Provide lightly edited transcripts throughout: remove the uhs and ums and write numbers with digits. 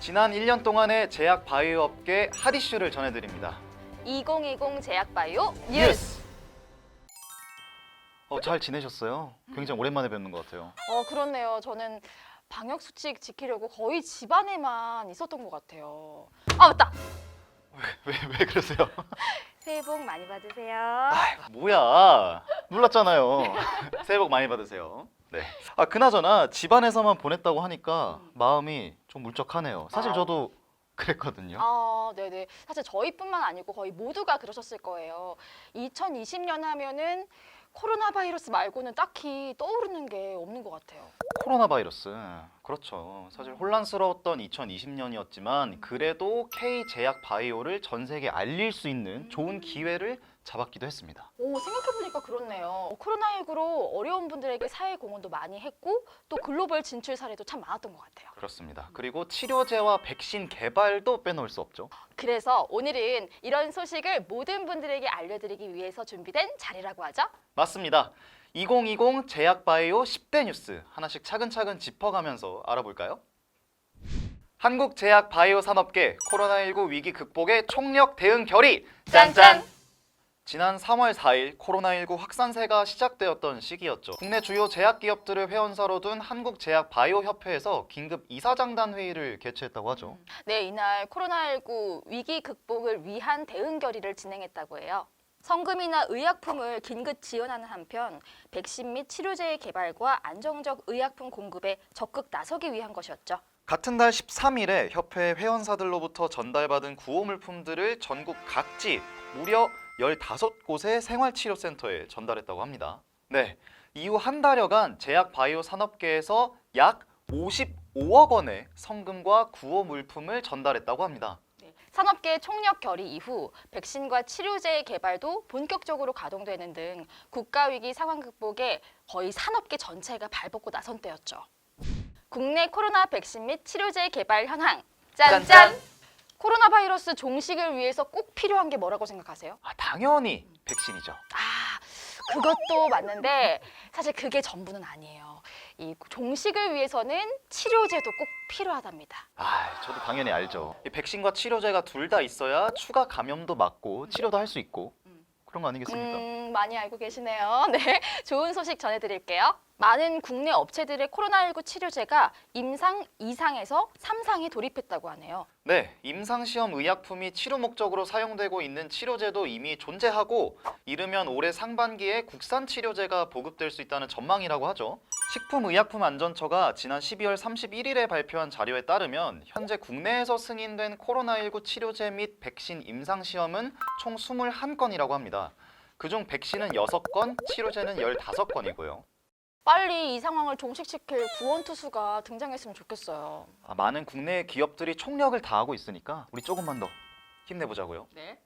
지난 1년 동안의 제약 바이오 업계 핫 이슈를 전해드립니다. 2020 제약바이오 뉴스! 잘 지내셨어요? 굉장히 오랜만에 뵙는 것 같아요. 그렇네요. 저는 방역수칙 지키려고 거의 집안에만 있었던 것 같아요. 아, 맞다! 왜 그러세요? 새해 복 많이 받으세요. 뭐야? 놀랐잖아요. 새해 복 많이 받으세요. 네. 그나저나 집안에서만 보냈다고 하니까 마음이 좀 울적하네요. 사실 저도 그랬거든요. 네네. 사실 저희뿐만 아니고 거의 모두가 그러셨을 거예요. 2020년 하면은 코로나 바이러스 말고는 딱히 떠오르는 게 없는 것 같아요. 코로나 바이러스. 그렇죠. 사실 혼란스러웠던 2020년이었지만 그래도 K 제약 바이오를 전 세계에 알릴 수 있는 좋은 기회를 잡았기도 했습니다. 생각해보니까 그렇네요. 코로나19로 어려운 분들에게 사회 공헌도 많이 했고 또 글로벌 진출 사례도 참 많았던 것 같아요. 그렇습니다. 그리고 치료제와 백신 개발도 빼놓을 수 없죠. 그래서 오늘은 이런 소식을 모든 분들에게 알려드리기 위해서 준비된 자리라고 하죠. 맞습니다. 2020 제약 바이오 10대 뉴스 하나씩 차근차근 짚어가면서 알아볼까요? 한국 제약 바이오 산업계 코로나19 위기 극복의 총력 대응 결의! 짠짠! 지난 3월 4일 코로나19 확산세가 시작되었던 시기였죠. 국내 주요 제약 기업들을 회원사로 둔 한국제약바이오협회에서 긴급 이사장단 회의를 개최했다고 하죠. 네, 이날 코로나19 위기 극복을 위한 대응 결의를 진행했다고 해요. 성금이나 의약품을 긴급 지원하는 한편 백신 및 치료제의 개발과 안정적 의약품 공급에 적극 나서기 위한 것이었죠. 같은 달 13일에 협회 회원사들로부터 전달받은 구호물품들을 전국 각지 무려 15곳의 생활치료센터에 전달했다고 합니다. 네, 이후 한 달여간 제약바이오 산업계에서 약 55억 원의 성금과 구호물품을 전달했다고 합니다. 산업계 총력 결의 이후 백신과 치료제의 개발도 본격적으로 가동되는 등 국가위기 상황 극복에 거의 산업계 전체가 발벗고 나선 때였죠. 국내 코로나 백신 및 치료제 개발 현황 짠짠! 코로나 바이러스 종식을 위해서 꼭 필요한 게 뭐라고 생각하세요? 당연히 백신이죠. 그것도 맞는데 사실 그게 전부는 아니에요. 이 종식을 위해서는 치료제도 꼭 필요하답니다. 저도 당연히 알죠. 이 백신과 치료제가 둘 다 있어야 추가 감염도 막고 치료도 할 수 있고 그런 거 아니겠습니까? 많이 알고 계시네요. 네, 좋은 소식 전해드릴게요. 많은 국내 업체들의 코로나19 치료제가 임상 2상에서 3상에 돌입했다고 하네요. 네, 임상시험 의약품이 치료 목적으로 사용되고 있는 치료제도 이미 존재하고 이르면 올해 상반기에 국산 치료제가 보급될 수 있다는 전망이라고 하죠. 식품의약품안전처가 지난 12월 31일에 발표한 자료에 따르면 현재 국내에서 승인된 코로나19 치료제 및 백신 임상시험은 총 21건이라고 합니다. 그중 백신은 6건, 치료제는 15건이고요. 빨리 이 상황을 종식시킬 구원투수가 등장했으면 좋겠어요. 많은 국내 기업들이 총력을 다하고 있으니까 우리 조금만 더 힘내보자고요. 네.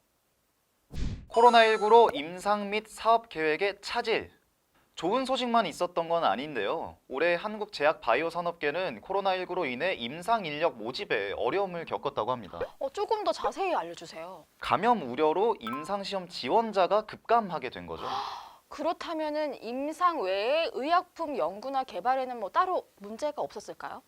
코로나19로 임상 및 사업 계획의 차질. 좋은 소식만 있었던 건 아닌데요. 올해 한국 제약 바이오 산업계는 코로나19로 인해 임상 인력 모집에 어려움을 겪었다고 합니다. 조금 더 자세히 알려주세요. 감염 우려로 임상시험 지원자가 급감하게 된 거죠. 그렇다면은 임상 외에 의약품 연구나 개발에는 뭐 따로 문제가 없었을까요?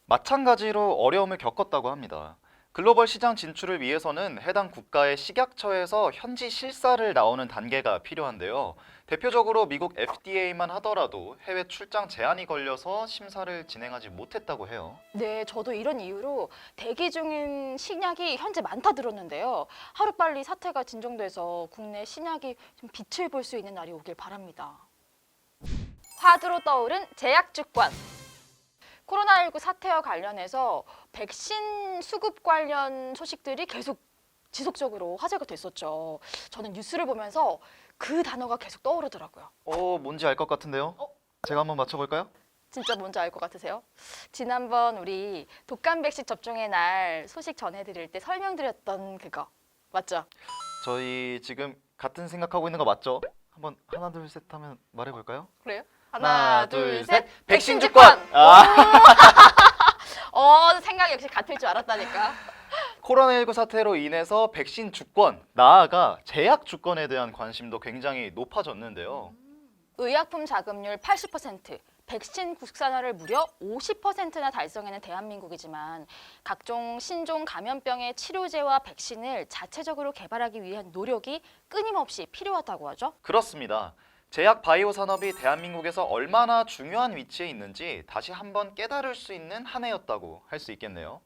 마찬가지로 어려움을 겪었다고 합니다. 글로벌 시장 진출을 위해서는 해당 국가의 식약처에서 현지 실사를 나오는 단계가 필요한데요. 대표적으로 미국 FDA만 하더라도 해외 출장 제한이 걸려서 심사를 진행하지 못했다고 해요. 네, 저도 이런 이유로 대기 중인 신약이 현재 많다 들었는데요. 하루빨리 사태가 진정돼서 국내 신약이 좀 빛을 볼 수 있는 날이 오길 바랍니다. 화두로 떠오른 제약 주권. 코로나19 사태와 관련해서 백신 수급 관련 소식들이 계속 지속적으로 화제가 됐었죠. 저는 뉴스를 보면서 그 단어가 계속 떠오르더라고요. 뭔지 알 것 같은데요? 제가 한번 맞춰볼까요? 진짜 뭔지 알 것 같으세요? 지난번 우리 독감 백신 접종의 날 소식 전해드릴 때 설명드렸던 그거 맞죠? 저희 지금 같은 생각하고 있는 거 맞죠? 한번 하나 둘 셋 하면 말해볼까요? 그래요? 하나, 둘, 셋. 백신 백신 주권! 주권! 생각 역시 같을 줄 알았다니까. 코로나19 사태로 인해서 백신 주권, 나아가 제약 주권에 대한 관심도 굉장히 높아졌는데요. 의약품 자금률 80%, 백신 국산화를 무려 50%나 달성하는 대한민국이지만 각종 신종 감염병의 치료제와 백신을 자체적으로 개발하기 위한 노력이 끊임없이 필요하다고 하죠. 그렇습니다. 제약 바이오 산업이 대한민국에서 얼마나 중요한 위치에 있는지 다시 한번 깨달을 수 있는 한 해였다고 할 수 있겠네요.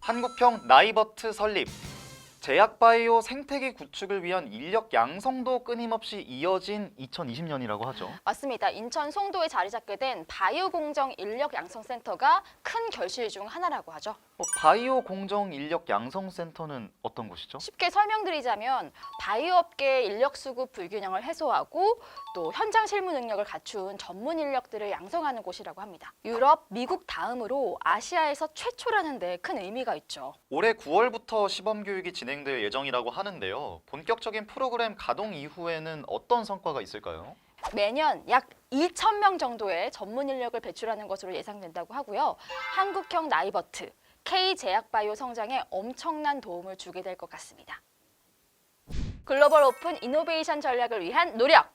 한국형 나이버트 설립. 제약 바이오 생태계 구축을 위한 인력 양성도 끊임없이 이어진 2020년이라고 하죠. 맞습니다. 인천 송도에 자리 잡게 된 바이오 공정 인력 양성 센터가 큰 결실 중 하나라고 하죠. 바이오 공정 인력 양성 센터는 어떤 곳이죠? 쉽게 설명드리자면 바이오 업계의 인력 수급 불균형을 해소하고 또 현장 실무 능력을 갖춘 전문 인력들을 양성하는 곳이라고 합니다. 유럽, 미국 다음으로 아시아에서 최초라는 데 큰 의미가 있죠. 올해 9월부터 시범 교육이 진행될 예정이라고 하는데요. 본격적인 프로그램 가동 이후에는 어떤 성과가 있을까요? 매년 약 2,000명 정도의 전문 인력을 배출하는 것으로 예상된다고 하고요. 한국형 나이버트, K제약바이오 성장에 엄청난 도움을 주게 될 것 같습니다. 글로벌 오픈 이노베이션 전략을 위한 노력!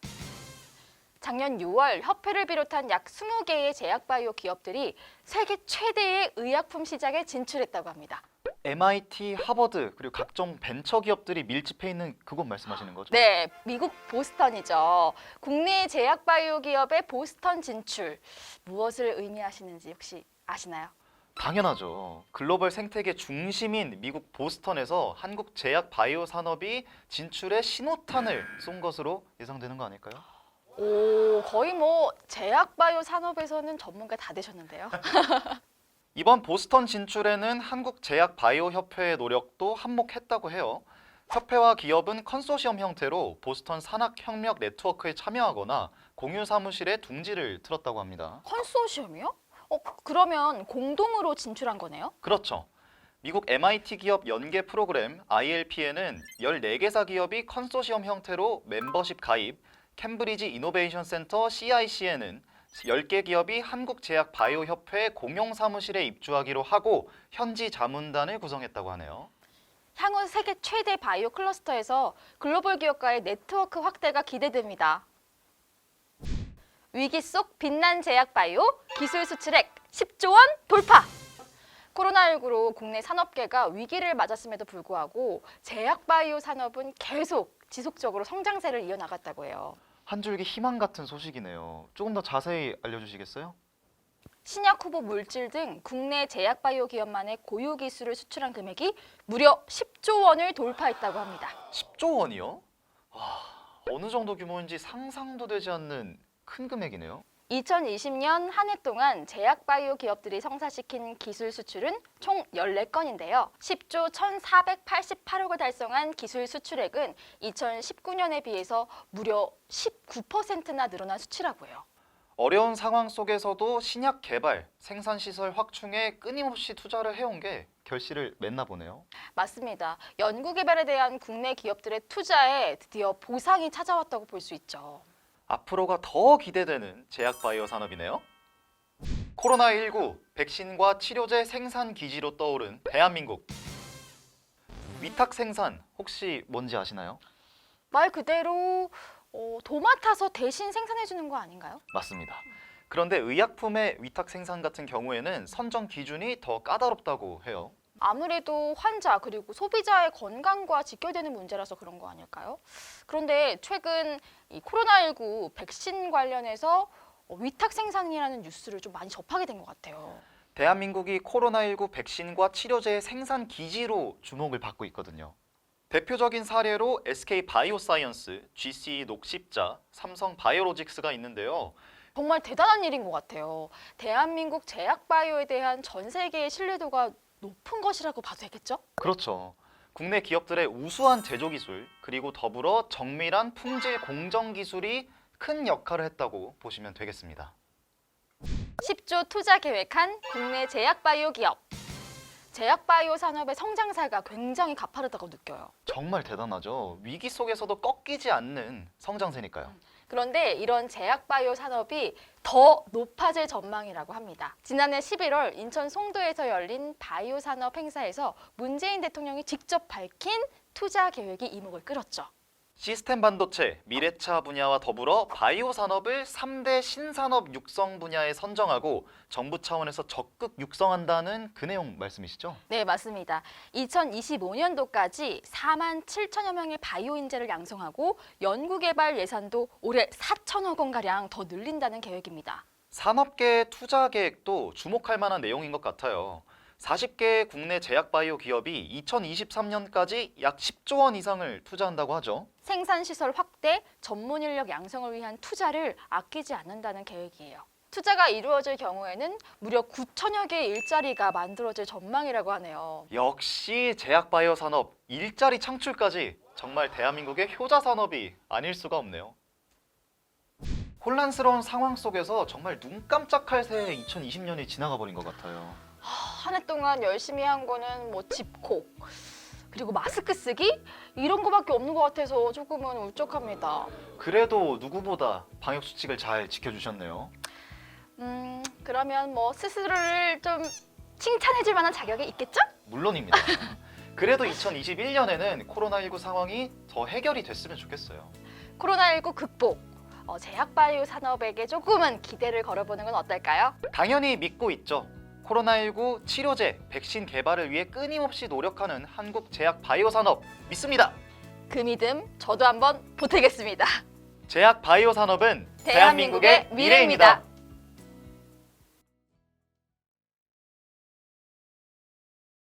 작년 6월 협회를 비롯한 약 20개의 제약바이오 기업들이 세계 최대의 의약품 시장에 진출했다고 합니다. MIT, 하버드, 그리고 각종 벤처 기업들이 밀집해 있는 그곳 말씀하시는 거죠? 네, 미국 보스턴이죠. 국내 제약바이오 기업의 보스턴 진출, 무엇을 의미하시는지 혹시 아시나요? 당연하죠. 글로벌 생태계 중심인 미국 보스턴에서 한국 제약 바이오 산업이 진출의 신호탄을 쏜 것으로 예상되는 거 아닐까요? 오, 거의 뭐 제약바이오 산업에서는 전문가 다 되셨는데요. 이번 보스턴 진출에는 한국 제약 바이오 협회의 노력도 한몫했다고 해요. 협회와 기업은 컨소시엄 형태로 보스턴 산학협력 네트워크에 참여하거나 공유 사무실에 둥지를 틀었다고 합니다. 컨소시엄이요? 그러면 공동으로 진출한 거네요? 그렇죠. 미국 MIT 기업 연계 프로그램 ILP에는 14개사 기업이 컨소시엄 형태로 멤버십 가입, 캠브리지 이노베이션 센터 CIC에는 10개 기업이 한국제약바이오협회 공용사무실에 입주하기로 하고 현지 자문단을 구성했다고 하네요. 향후 세계 최대 바이오 클러스터에서 글로벌 기업과의 네트워크 확대가 기대됩니다. 위기 속 빛난 제약바이오 기술 수출액 10조 원 돌파! 코로나19로 국내 산업계가 위기를 맞았음에도 불구하고 제약바이오 산업은 계속 지속적으로 성장세를 이어나갔다고 해요. 한 줄기 희망 같은 소식이네요. 조금 더 자세히 알려주시겠어요? 신약 후보 물질 등 국내 제약바이오 기업만의 고유 기술을 수출한 금액이 무려 10조 원을 돌파했다고 합니다. 10조 원이요? 와, 어느 정도 규모인지 상상도 되지 않는 큰 금액이네요. 2020년 한 해 동안 제약바이오 기업들이 성사시킨 기술 수출은 총 14건인데요. 10조 1,488억을 달성한 기술 수출액은 2019년에 비해서 무려 19%나 늘어난 수치라고 해요. 어려운 상황 속에서도 신약 개발, 생산 시설 확충에 끊임없이 투자를 해온 게 결실을 맺나 보네요. 맞습니다. 연구개발에 대한 국내 기업들의 투자에 드디어 보상이 찾아왔다고 볼 수 있죠. 앞으로가 더 기대되는 제약바이오 산업이네요. 코로나19 백신과 치료제 생산 기지로 떠오른 대한민국. 위탁 생산 혹시 뭔지 아시나요? 말 그대로 도맡아서 대신 생산해 주는 거 아닌가요? 맞습니다. 그런데 의약품의 위탁 생산 같은 경우에는 선정 기준이 더 까다롭다고 해요. 아무래도 환자 그리고 소비자의 건강과 직결되는 문제라서 그런 거 아닐까요? 그런데 최근 이 코로나19 백신 관련해서 위탁 생산이라는 뉴스를 좀 많이 접하게 된 것 같아요. 대한민국이 코로나19 백신과 치료제의 생산 기지로 주목을 받고 있거든요. 대표적인 사례로 SK 바이오사이언스, GC 녹십자, 삼성 바이오로직스가 있는데요. 정말 대단한 일인 것 같아요. 대한민국 제약바이오에 대한 전 세계의 신뢰도가 높은 것이라고 봐도 되겠죠? 그렇죠. 국내 기업들의 우수한 제조 기술 그리고 더불어 정밀한 품질 공정 기술이 큰 역할을 했다고 보시면 되겠습니다. 10조 투자 계획한 국내 제약바이오 기업. 제약바이오 산업의 성장세가 굉장히 가파르다고 느껴요. 정말 대단하죠. 위기 속에서도 꺾이지 않는 성장세니까요. 그런데 이런 제약바이오 산업이 더 높아질 전망이라고 합니다. 지난해 11월 인천 송도에서 열린 바이오 산업 행사에서 문재인 대통령이 직접 밝힌 투자 계획이 이목을 끌었죠. 시스템 반도체, 미래차 분야와 더불어 바이오 산업을 3대 신산업 육성 분야에 선정하고 정부 차원에서 적극 육성한다는 그 내용 말씀이시죠? 네, 맞습니다. 2025년도까지 4만 7천여 명의 바이오 인재를 양성하고 연구개발 예산도 올해 4천억 원가량 더 늘린다는 계획입니다. 산업계 투자 계획도 주목할 만한 내용인 것 같아요. 40개의 국내 제약 바이오 기업이 2023년까지 약 10조 원 이상을 투자한다고 하죠. 생산시설 확대, 전문 인력 양성을 위한 투자를 아끼지 않는다는 계획이에요. 투자가 이루어질 경우에는 무려 9천여 개의 일자리가 만들어질 전망이라고 하네요. 역시 제약 바이오 산업, 일자리 창출까지 정말 대한민국의 효자 산업이 아닐 수가 없네요. 혼란스러운 상황 속에서 정말 눈 깜짝할 새에 2020년이 지나가 버린 것 같아요. 한 해 동안 열심히 한 거는 뭐 집콕, 그리고 마스크 쓰기? 이런 거밖에 없는 것 같아서 조금은 울적합니다. 그래도 누구보다 방역 수칙을 잘 지켜주셨네요. 그러면 뭐 스스로를 좀 칭찬해줄 만한 자격이 있겠죠? 물론입니다. 그래도 2021년에는 코로나19 상황이 더 해결이 됐으면 좋겠어요. 코로나19 극복, 제약 바이오 산업에게 조금은 기대를 걸어보는 건 어떨까요? 당연히 믿고 있죠. 코로나19 치료제, 백신 개발을 위해 끊임없이 노력하는 한국 제약 바이오 산업 믿습니다. 그 믿음 저도 한번 보태겠습니다. 제약 바이오 산업은 대한민국의 미래입니다.